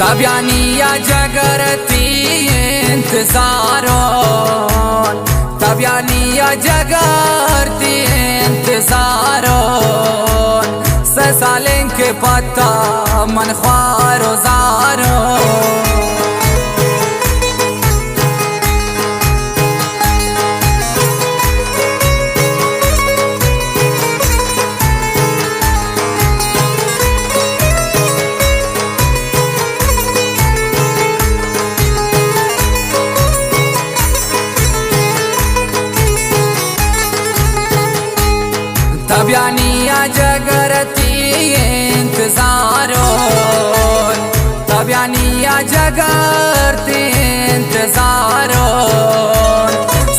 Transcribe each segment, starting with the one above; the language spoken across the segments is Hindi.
तबियानिया जगरती इंतजारों तबियानिया जगरती इंतजारों ससालें के पता मन ख्वारो जारो तबियानिया जगरती इंतजारों तबियानिया जगरती इंतजारों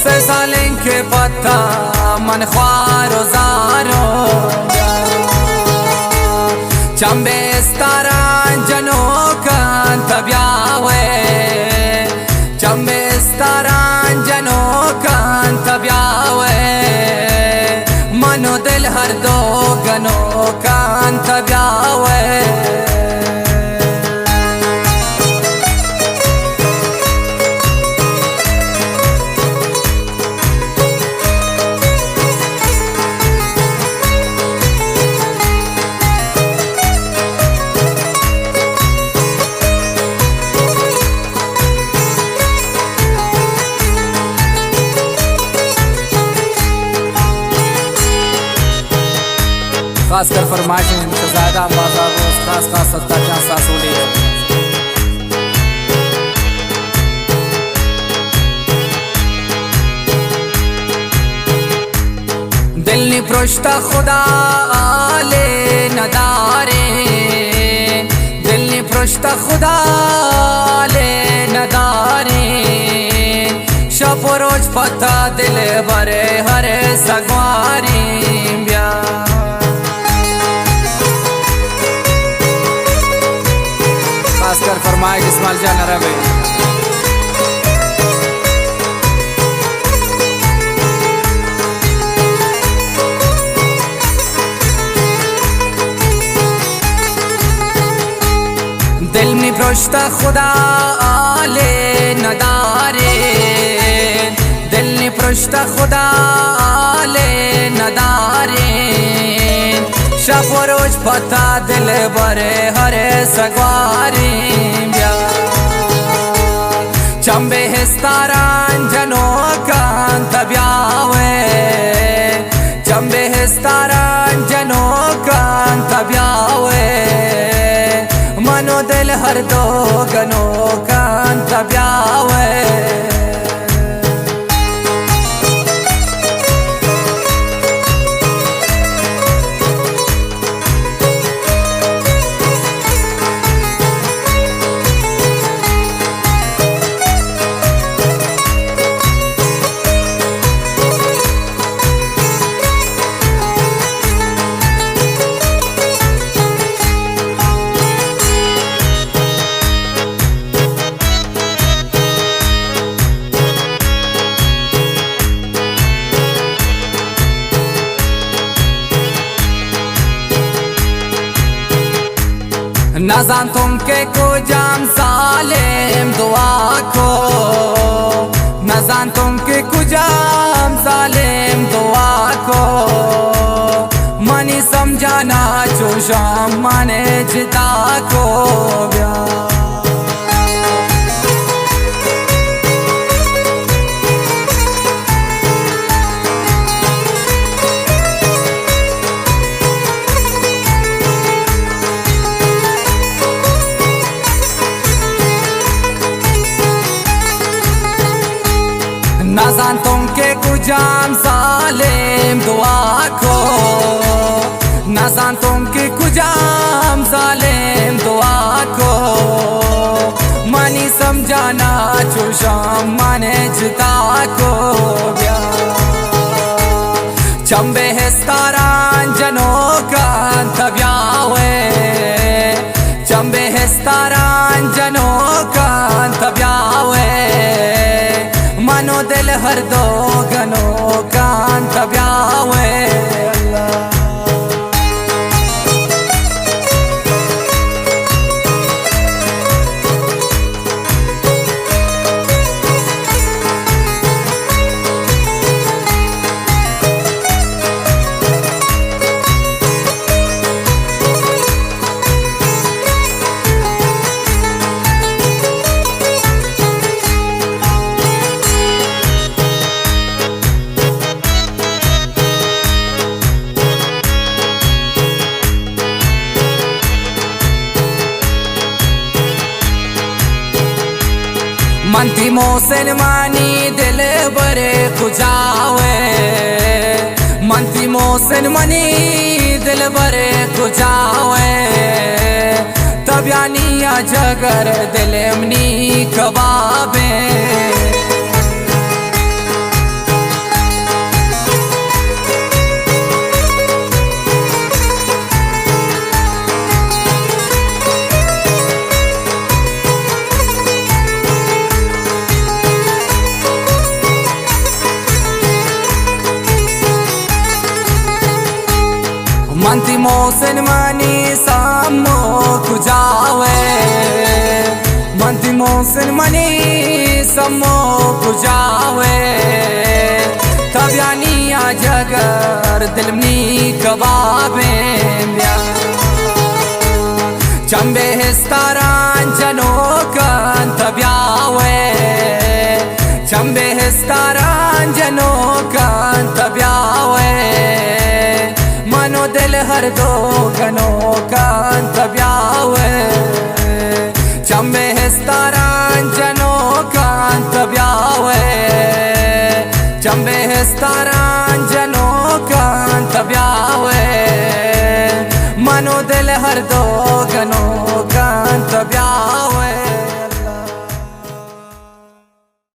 ससालें के पता मन ख्वारो जारो चंबे स्तारान जनो कान तबियावे चंबे स्तारान जनो कान तबियावे मनो दिल हर दो गनो कान तबियावे खासकर फरमाइश ज़्यादा बाजार रोज खास खास सत्ता क्या सासूली है दिल ने प्रोश्ता खुदा आले नदारे दिल ने प्रोश्ता खुदा आले नदारे शब रोज पता दिल भरे हरे सगवारी ब्या खासकर फरमाए इस्माइल जान रवे दिल में प्रोश्ता खुदा आले नदारे दिल में प्रोश्ता खुदा आले नदारे शब रोज पता दिल भरे हरे सगवारी चंबे हिस्तारान जनो कान तबियावे चंबे हिस्तारान जनो कान तबियावे मनो दिल हर दो गनो कान तबियावे नजान तुम के को जाम सालेम दुआ को नजानतुम के कुजाम जालिम दुआ को मनी समझाना चोशाम माने जिता को ब्या नजानतुम के कुजाम जालिम दुआ को नजानतुम के कुजाम जालिम दुआ को मनी समझाना चोशाम माने जिता को ब्या चंबे हिस्तारान जनों का तब्यावे चंबे हिस्तारान जनों का तब्यावे मनो दिल हर दो गनों कान तब्यावे मनती मोहसिन मानी दिल बरे कुजावे मनती मोहसिन मनी दिल बरे कुजावे तब यानी जगर दिल मनी कबाबे मनती मोहसिन मनी सामो कुजावे मनती मोहसिन मनी समो कुजावे तब यानी जगर दिलमनी कबाबे ब्या चंबे हिस्तारान जनों का तब्यावे चंबे हिस्तारान जनों का तब्यावे मनो दिल हर दो गनों का तब्यावे चंबे हिस्तारान जनों का तब्यावे चंबे हिस्तारान जनों का तब्यावे मनो दिल हर दो गनों